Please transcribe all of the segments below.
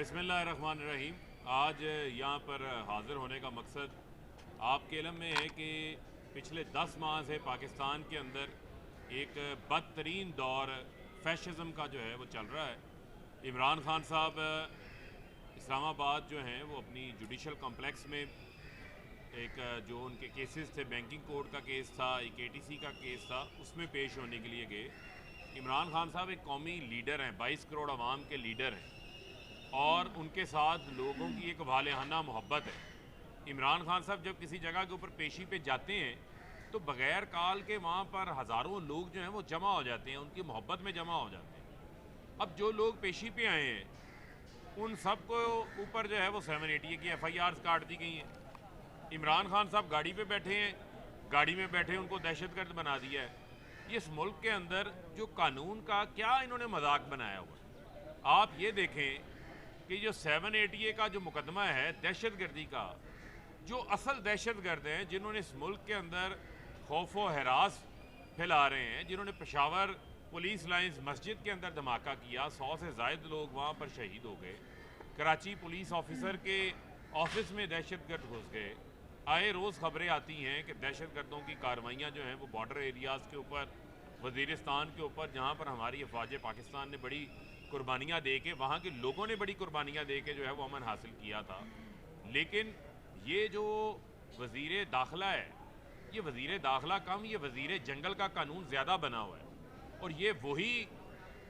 बिस्मिल्लाहिर्रहमानिर्रहीम। आज यहाँ पर हाज़िर होने का मकसद आपके इल्म में है कि पिछले 10 माह से पाकिस्तान के अंदर एक बदतरीन दौर फैशिज़म का जो है वो चल रहा है। इमरान खान साहब इस्लामाबाद जो हैं वो अपनी जुडिशल कॉम्प्लेक्स में एक जो उनके केसेस थे, बैंकिंग कोड का केस था, एक ATC का केस था, उसमें पेश होने के लिए गए। इमरान खान साहब एक कौमी लीडर हैं, 22 करोड़ आवाम के लीडर हैं और उनके साथ लोगों की एक वालेहाना मोहब्बत है। इमरान खान साहब जब किसी जगह के ऊपर पेशी पे जाते हैं तो बग़ैर काल के वहाँ पर हज़ारों लोग जो हैं वो जमा हो जाते हैं, उनकी मोहब्बत में जमा हो जाते हैं। अब जो लोग पेशी पे आए हैं उन सब को ऊपर जो है वो 780 की FIRs काट दी गई हैं। इमरान खान साहब गाड़ी पे बैठे हैं, गाड़ी में बैठे उनको दहशतगर्द बना दिया है। इस मुल्क के अंदर जो कानून का क्या इन्होंने मजाक बनाया हुआ है। आप ये देखें कि जो 780 का जो मुकदमा है दहशतगर्दी का, जो असल दहशतगर्द हैं जिन्होंने इस मुल्क के अंदर खौफ व हरास फैला रहे हैं, जिन्होंने पेशावर पुलिस लाइंस मस्जिद के अंदर धमाका किया, 100 से ज़ायद लोग वहाँ पर शहीद हो गए, कराची पुलिस ऑफिसर के ऑफिस में दहशतगर्द घुस गए। आए रोज़ खबरें आती हैं कि दहशतगर्दों की कार्रवाइयाँ जो हैं वो बॉर्डर एरियाज़ के ऊपर, वज़ीरिस्तान के ऊपर, जहाँ पर हमारी अफवाज पाकिस्तान ने बड़ी कुर्बानियाँ दे के, वहाँ के लोगों ने बड़ी कुर्बानियाँ दे के जो है वो अमन हासिल किया था। लेकिन ये जो वज़ीर दाखिला है, ये वज़ीर दाखिला कम, ये वज़ीर जंगल का कानून ज़्यादा बना हुआ है। और ये वही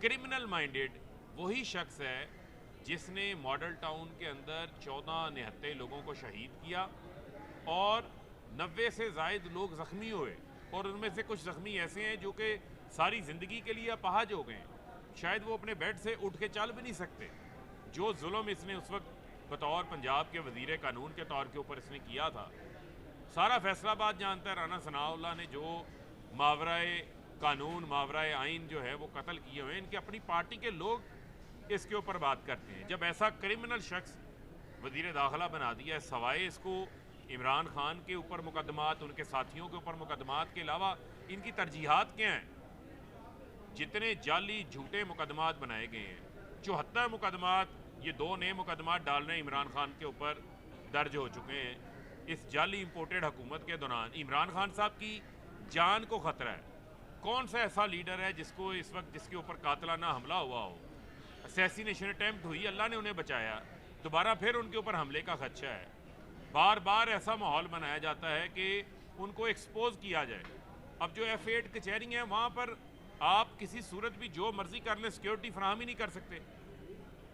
क्रिमिनल माइंडेड वही शख्स है जिसने मॉडल टाउन के अंदर 14 निहत्ते लोगों को शहीद किया और 90 से ज़ायद लोग ज़ख्मी हुए, और उनमें से कुछ ज़ख्मी ऐसे हैं जो कि सारी ज़िंदगी के लिए अपाहज हो गए हैं, शायद वो अपने बेड से उठ के चल भी नहीं सकते। जो जुल्म इसने उस वक्त बतौर पंजाब के वज़ीर कानून के तौर के ऊपर इसने किया था, सारा फैसलाबाद जानता है। राना सनाउल्लाह ने जो मावराए कानून, मावराए आइन जो है वो कत्ल किए हुए हैं, इनके अपनी पार्टी के लोग इसके ऊपर बात करते हैं। जब ऐसा क्रिमिनल शख्स वज़ीर दाखिला बना दिया है, सवाए इसको इमरान खान के ऊपर मुकदमात, उनके साथियों के ऊपर मुकदमात के अलावा इनकी तरजीहात क्या हैं? जितने जाली झूठे मुकदमात बनाए गए हैं, 74 मुकदमात, ये 2 नए मुकदमात डालने इमरान खान के ऊपर दर्ज हो चुके हैं इस जाली इंपोर्टेड हुकूमत के दौरान। इमरान खान साहब की जान को ख़तरा है। कौन सा ऐसा लीडर है जिसको इस वक्त, जिसके ऊपर कातलाना हमला हुआ हो, असैसिनेशन अटैम्प्ट हुई, अल्लाह ने उन्हें बचाया, दोबारा फिर उनके ऊपर हमले का खदशा है। बार बार ऐसा माहौल बनाया जाता है कि उनको एक्सपोज किया जाए। अब जो F8 कचहरी हैं वहाँ पर आप किसी सूरत भी जो मर्जी कर लें, सिक्योरिटी फराहम ही नहीं कर सकते।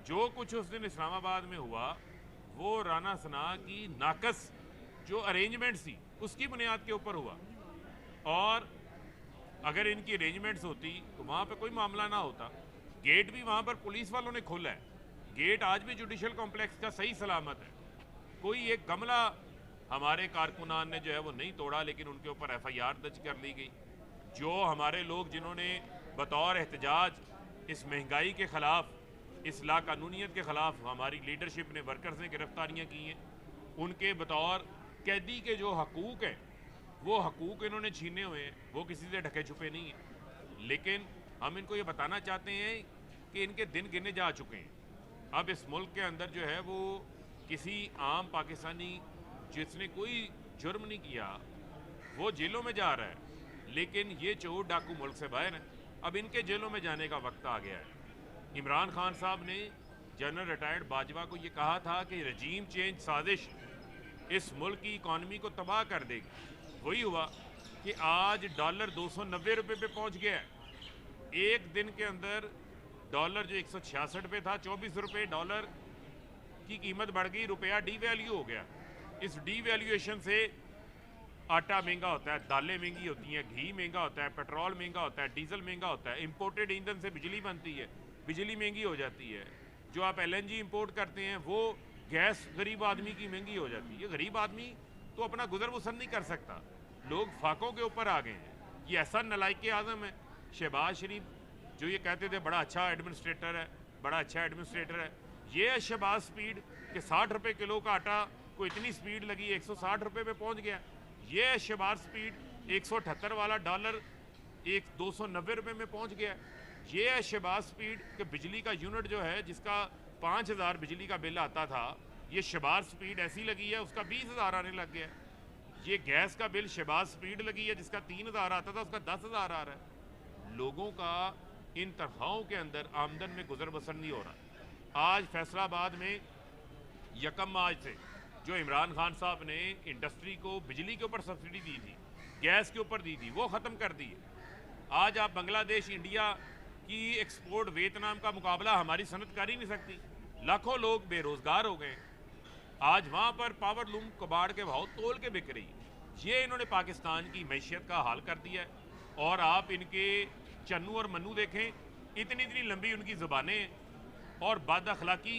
जो कुछ उस दिन इस्लामाबाद में हुआ वो राना सना की नाकस जो अरेंजमेंट्स थी उसकी बुनियाद के ऊपर हुआ, और अगर इनकी अरेंजमेंट्स होती तो वहाँ पे कोई मामला ना होता। गेट भी वहाँ पर पुलिस वालों ने खोला है, गेट आज भी जुडिशल कॉम्प्लेक्स का सही सलामत है। कोई एक गमला हमारे कारकुनान ने जो है वो नहीं तोड़ा, लेकिन उनके ऊपर FIR दर्ज कर ली गई। जो हमारे लोग जिन्होंने बतौर एहतजाज इस महंगाई के ख़िलाफ़, इस लाकानूनियत के ख़िलाफ़ हमारी लीडरशिप ने, वर्कर्स ने गिरफ्तारियाँ की हैं, उनके बतौर कैदी के जो हकूक़ हैं वो हकूक़ इन्होंने छीने हुए हैं, वो किसी से ढके छुपे नहीं हैं। लेकिन हम इनको ये बताना चाहते हैं कि इनके दिन गिने जा चुके हैं। अब इस मुल्क के अंदर जो है वो किसी आम पाकिस्तानी जिसने कोई जुर्म नहीं किया वो जेलों में जा रहा है, लेकिन ये चोर डाकू मुल्क से बाहर हैं। अब इनके जेलों में जाने का वक्त आ गया है। इमरान खान साहब ने जनरल रिटायर्ड बाजवा को ये कहा था कि रजीम चेंज साजिश इस मुल्क की इकॉनमी को तबाह कर देगी। वही हुआ कि आज डॉलर 290 रुपये पे पहुँच गया है। एक दिन के अंदर डॉलर जो 166 पे था, 24 रुपये डॉलर की कीमत बढ़ गई, रुपया डीवैल्यू हो गया। इस डीवैल्यूएशन से आटा महंगा होता है, दालें महंगी होती हैं, घी महंगा होता है, पेट्रोल महंगा होता है, डीजल महंगा होता है, इंपोर्टेड ईंधन से बिजली बनती है, बिजली महंगी हो जाती है। जो आप LNG इंपोर्ट करते हैं वो गैस गरीब आदमी की महंगी हो जाती है। गरीब आदमी तो अपना गुजर बसर नहीं कर सकता, लोग फाकों के ऊपर आ गए हैं। ये ऐसा नलायक आज़म है। शहबाज शरीफ जो ये कहते थे बड़ा अच्छा एडमिनिस्ट्रेटर है, बड़ा अच्छा एडमिनिस्ट्रेटर है, ये है शहबाज स्पीड कि 60 रुपये किलो का आटा को इतनी स्पीड लगी 160 रुपये पे पहुंच गया। ये है शहबाज स्पीड 178 वाला डॉलर 290 रुपये में पहुंच गया। ये है शहबाज स्पीड कि बिजली का यूनिट जो है जिसका 5,000 बिजली का बिल आता था, ये शहबाज स्पीड ऐसी लगी है उसका 20,000 आने लग गया है। ये गैस का बिल शहबाज स्पीड लगी है जिसका 3,000 आता था उसका 10,000 आ रहा है। लोगों का इन तनख्वाहों के अंदर आमदन में गुजर बसर नहीं हो रहा। आज फैसलाबाद में यकम मार्च से जो इमरान खान साहब ने इंडस्ट्री को बिजली के ऊपर सब्सिडी दी थी, गैस के ऊपर दी थी, वो ख़त्म कर दी है। आज आप बांग्लादेश इंडिया की एक्सपोर्ट वियतनाम का मुकाबला हमारी सनत कर ही नहीं सकती। लाखों लोग बेरोज़गार हो गए। आज वहाँ पर पावर लूम कबाड़ के भाव तोल के बिक रही है। ये इन्होंने पाकिस्तान की मैशियत का हाल कर दिया है। और आप इनके चन्नू और मन्नू देखें, इतनी इतनी लंबी उनकी ज़ुबानें और बद अखलाकी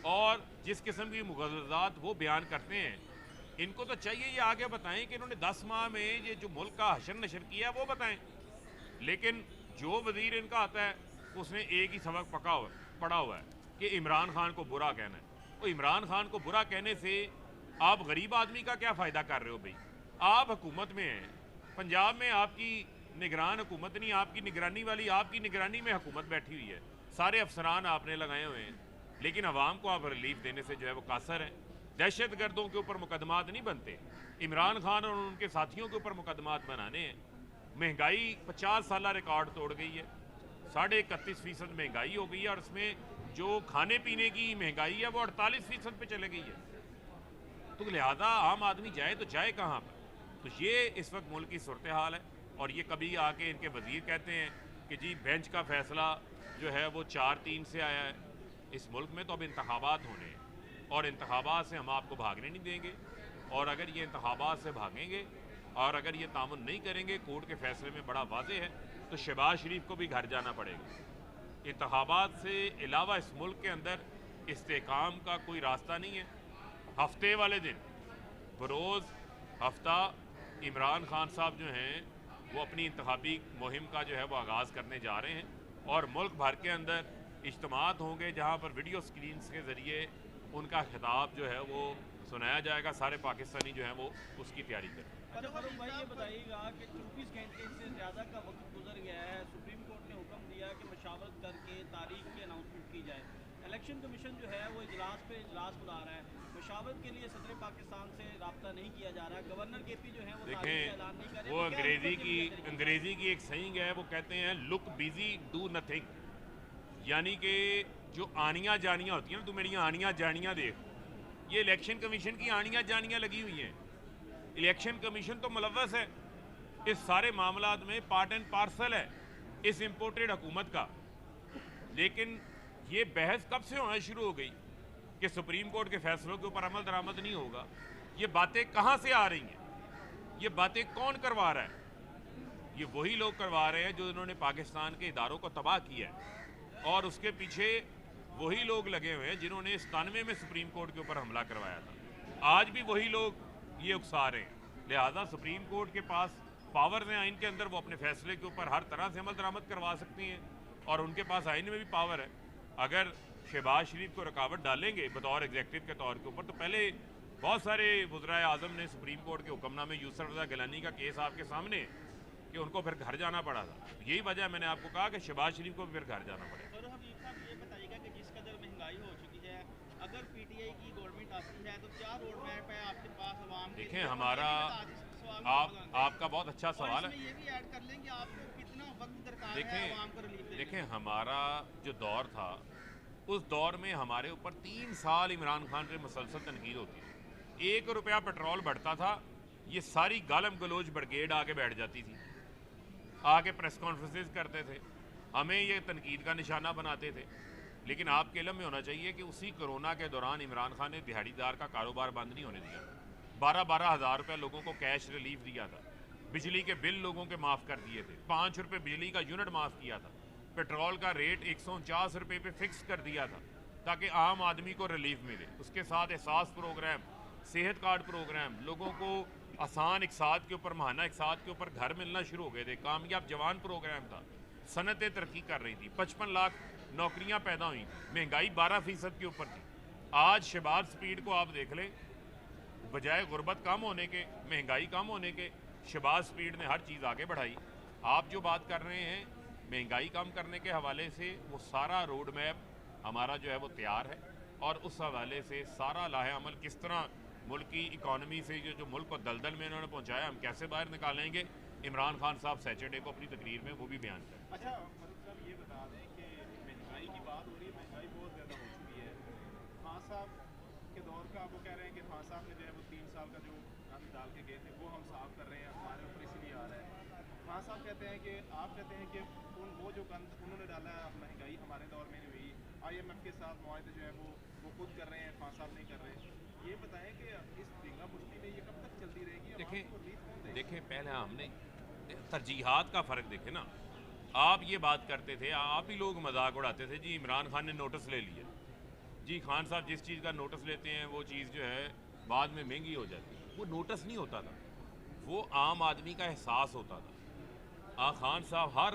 और जिस किस्म की मुग़ज़्ज़ात वो बयान करते हैं, इनको तो चाहिए ये आगे बताएं कि इन्होंने 10 माह में ये जो मुल्क का हशर नशर किया वो बताएं। लेकिन जो वज़ीर इनका आता है उसने एक ही सबक पढ़ा हुआ है कि इमरान खान को बुरा कहना है। वो इमरान खान को बुरा कहने से आप गरीब आदमी का क्या फ़ायदा कर रहे हो भाई? आप हुकूमत में हैं, पंजाब में आपकी निगरान हुकूमत नहीं, आपकी निगरानी वाली आपकी निगरानी में हुकूमत बैठी हुई है, सारे अफसरान आपने लगाए हुए हैं, लेकिन अवाम को आप रिलीफ देने से जो है वो कासर हैं। दहशत गर्दों के ऊपर मुकदमात नहीं बनते, इमरान खान और उनके साथियों के ऊपर मुकदमात बनाने हैं। महंगाई 50 साल रिकॉर्ड तोड़ गई है, 31.5% महंगाई हो गई है, और इसमें जो खाने पीने की महंगाई है वो 48% पे चले गई है। तो लिहाजा आम आदमी जाए तो जाए कहाँ पर? तो ये इस वक्त मुल्क की सूरत हाल है। और ये कभी आके इनके वज़ीर कहते हैं कि जी बेंच का फ़ैसला जो है वो 4-3 से आया है। इस मुल्क में तो अब इंतखाबात होने हैं और इंतखाबात से हम आपको भागने नहीं देंगे। और अगर ये इंतखाबात से भागेंगे और अगर ये तामुन नहीं करेंगे, कोर्ट के फैसले में बड़ा वाज़ेह है, तो शहबाज शरीफ को भी घर जाना पड़ेगा। इंतखाबात से अलावा इस मुल्क के अंदर इस्तेकाम का कोई रास्ता नहीं है। हफ्ते वाले दिन बरोज़ हफ्ता इमरान खान साहब जो हैं वो अपनी इंतखाबी मुहिम का जो है वो आगाज़ करने जा रहे हैं और मुल्क भर के अंदर इज्तिमात होंगे जहाँ पर वीडियो स्क्रीन्स के ज़रिए उनका खिताब जो है वो सुनाया जाएगा। सारे पाकिस्तानी जो हैं वो उसकी तैयारी करें। फारूक भाई ये बताइएगा कि 24 घंटे से ज़्यादा का वक्त गुजर गया है, सुप्रीम कोर्ट ने हुक्म दिया कि मशावरत करके तारीख की अनाउंसमेंट की जाए। इलेक्शन कमीशन जो है वो इजलास पे इजलास बुला रहा है, मशावरत के लिए सदर पाकिस्तान से रब्ता नहीं किया जा रहा है। गवर्नर केपी जो है वो तारीख का ऐलान नहीं कर रहे। वो अंग्रेज़ी की एक सही है, वो कहते हैं लुक बिजी डू नथिंग, यानी कि जो आनियाँ जानियाँ होती हैं ना, तू मेरी आनियाँ जानियाँ देख। ये इलेक्शन कमीशन की आनियाँ जानियाँ लगी हुई हैं। इलेक्शन कमीशन तो मुलव्वस है इस सारे मामलात में, पार्ट एंड पार्सल है इस इम्पोर्टेड हुकूमत का। लेकिन ये बहस कब से होना शुरू हो गई कि सुप्रीम कोर्ट के फैसलों के ऊपर अमल दरामद नहीं होगा? ये बातें कहाँ से आ रही हैं? ये बातें कौन करवा रहा है? ये वही लोग करवा रहे हैं जो इन्होंने पाकिस्तान के इदारों को तबाह किया है, और उसके पीछे वही लोग लगे हुए हैं जिन्होंने 97 में सुप्रीम कोर्ट के ऊपर हमला करवाया था। आज भी वही लोग ये उकसा रहे हैं। लिहाजा सुप्रीम कोर्ट के पास पावर्स हैं आइन के अंदर, वो अपने फैसले के ऊपर हर तरह से अमल दरामद करवा सकती हैं, और उनके पास आइन में भी पावर है। अगर शहबाज शरीफ को रुकावट डालेंगे बतौर एग्जेक्टिव के तौर के ऊपर, तो पहले बहुत सारे वज़राए आज़म ने सुप्रीम कोर्ट के हुक्मनामे यूसुफ रज़ा गिलानी का केस आपके सामने कि उनको फिर घर जाना पड़ा था। यही वजह मैंने आपको कहा कि शहबाज शरीफ को भी फिर घर जाना पड़ेगा। और हबीब साहब ये बताइएगा कि जिस कदर महंगाई हो चुकी है, अगर पीटीआई की गवर्नमेंट आती है तो क्या रोड मैप है आपके पास अवाम के? देखें, हमारा आपका बहुत अच्छा सवाल है। ये भी ऐड कर लें कि आपको कितना वक्त दरकार है अवाम को रिलीफ देने? देखें, हमारा जो दौर था उस दौर में हमारे ऊपर 3 साल इमरान खान पे मुसलसल तनकीद होती थी। 1 रुपया पेट्रोल बढ़ता था, ये सारी गालम गलोच ब्रिगेड आके बैठ जाती थी, आके प्रेस कॉन्फ्रेंसेस करते थे, हमें ये तनकीद का निशाना बनाते थे। लेकिन आपके इल्म में होना चाहिए कि उसी कोरोना के दौरान इमरान खान ने दिहाड़ीदार का कारोबार बंद नहीं होने दिया। 12-12 हज़ार रुपये लोगों को कैश रिलीफ दिया था, बिजली के बिल लोगों के माफ़ कर दिए थे, 5 रुपये बिजली का यूनिट माफ़ किया था, पेट्रोल का रेट 149 रुपये पे फिक्स कर दिया था ताकि आम आदमी को रिलीफ मिले। उसके साथ एहसास प्रोग्राम, सेहत कार्ड प्रोग्राम, लोगों को आसान इकसाद के ऊपर, महाना इकसाद के ऊपर घर मिलना शुरू हो गए थे। कामयाब जवान प्रोग्राम था, सनतें तरक्की कर रही थी, 55 लाख नौकरियां पैदा हुई, महंगाई 12% के ऊपर थी। आज शहबाज स्पीड को आप देख लें, बजाय गुर्बत कम होने के, महंगाई कम होने के, शहबाज स्पीड ने हर चीज़ आगे बढ़ाई। आप जो बात कर रहे हैं महंगाई कम करने के हवाले से, वो सारा रोड मैप ہمارا جو ہے وہ تیار ہے، اور اس حوالے سے سارا لاہ عمل کس طرح ملک کی اکانومی سے جو ملک کو دلدل میں انہوں نے پہنچایا، ہم کیسے باہر نکالیں گے، عمران خان صاحب سیچرڈے کو اپنی تقریر میں وہ بھی بیان کریں۔ اچھا فاروق صاحب یہ بتا دیں کہ مہنگائی کی بات ہو رہی ہے، مہنگائی بہت زیادہ ہو چکی ہے۔ خان صاحب کے دور کا وہ کہہ رہے ہیں کہ خان صاحب نے جو ہے وہ 3 سال کا جو گند ڈال کے گئے تھے وہ ہم صاف کر رہے ہیں، ہمارے اوپر اسی لیے آ رہا ہے۔ خان صاحب کہتے ہیں کہ آپ کہتے ہیں کہ وہ جو گند انہوں نے ڈالا ہے، اب مہنگائی ہمارے دور میں نہیں ہوئی، IMF کے ساتھ معاہدے جو ہے وہ خود کر رہے ہیں، خان صاحب نہیں کر رہے۔ یہ بتائیں کہ اس ڈھینگا مشتی میں یہ کب تک چلتی رہے گی؟ دیکھیں پہلے ہم نے ترجیحات کا فرق دیکھے نا، آپ یہ بات کرتے تھے، آپ ہی لوگ مذاق اڑاتے تھے جی عمران خان نے نوٹس لے لیا، جی خان صاحب جس چیز کا نوٹس لیتے ہیں وہ چیز جو ہے بعد میں مہنگی ہو جاتی ہے۔ وہ نوٹس نہیں ہوتا تھا، وہ عام آدمی کا احساس ہوتا تھا۔ خان صاحب ہر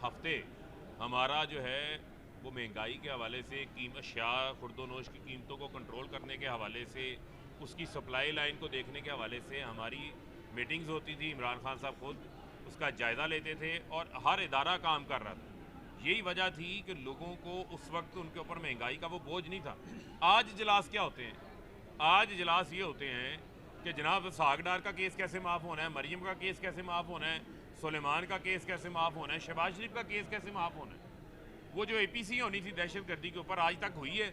ہفتے ہمارا جو ہے وہ مہنگائی کے حوالے سے اشیاء خرد و نوش کی قیمتوں کو کنٹرول کرنے کے حوالے سے، اس کی سپلائی لائن کو دیکھنے کے حوالے سے ہماری میٹنگز ہوتی تھی، عمران خان صاحب خود اس کا جائزہ لیتے تھے اور ہر ادارہ کام کر رہا تھا۔ یہی وجہ تھی کہ لوگوں کو اس وقت ان کے اوپر مہنگائی کا وہ بوجھ نہیں تھا۔ آج اجلاس کیا ہوتے ہیں؟ آج اجلاس یہ ہوتے ہیں کہ جناب ساگڈار کا کیس کیسے معاف ہونا ہے، مریم کا کیس کیسے معاف ہونا ہے، سلیمان کا کیس کیسے معاف ہونا ہے، شہباز شریف کا کیس کیسے معاف ہونا ہے۔ وہ جو APC ہونی تھی دہشت گردی کے اوپر آج تک ہوئی ہے،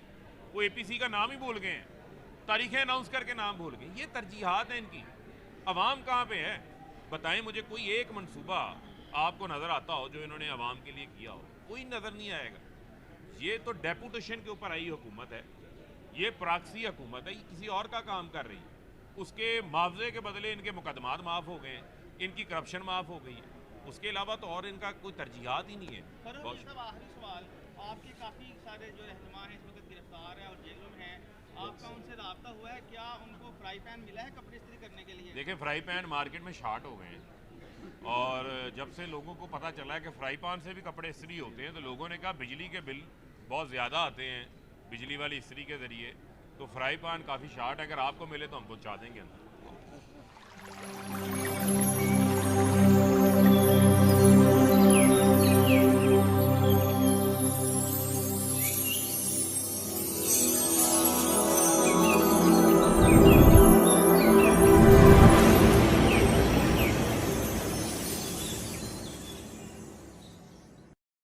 وہ APC کا نام ہی بھول گئے ہیں، تاریخیں اناؤنس کر کے نام بھول گئے۔ یہ ترجیحات ہیں ان کی۔ عوام کہاں پہ ہے؟ بتائیں مجھے کوئی ایک منصوبہ آپ کو نظر آتا ہو جو انہوں نے عوام کے لیے کیا ہو؟ کوئی نظر نہیں آئے گا۔ یہ تو ڈیپوٹیشن کے اوپر آئی حکومت ہے، یہ پراکسی حکومت ہے، یہ کسی اور کا کام کر رہی ہے۔ اس کے معاوضے کے بدلے ان کے مقدمات معاف ہو گئے ہیں، ان کی کرپشن معاف ہو گئی ہے، اس کے علاوہ تو اور ان کا کوئی ترجیحات ہی نہیں ہے۔ فاروق صاحب آخری سوال، آپ کے کافی سارے جو رہنما ہیں اس وقت گرفتار ہیں اور جیلوں میں ہیں، آپ کا ان سے رابطہ ہوا ہے؟ کیا ان کو فرائی پین ملا ہے کپڑے استری کرنے کے لیے؟ دیکھیں فرائی پین مارکیٹ میں شارٹ ہو گئے ہیں، اور جب سے لوگوں کو پتہ چلا ہے کہ فرائی پین سے بھی کپڑے استری ہوتے ہیں تو لوگوں نے کہا بجلی کے بل بہت زیادہ آتے ہیں بجلی والی استری کے ذریعے، تو فرائی پین کافی شارٹ ہے، اگر آپ کو ملے تو ہم پہنچا دیں گے اندر۔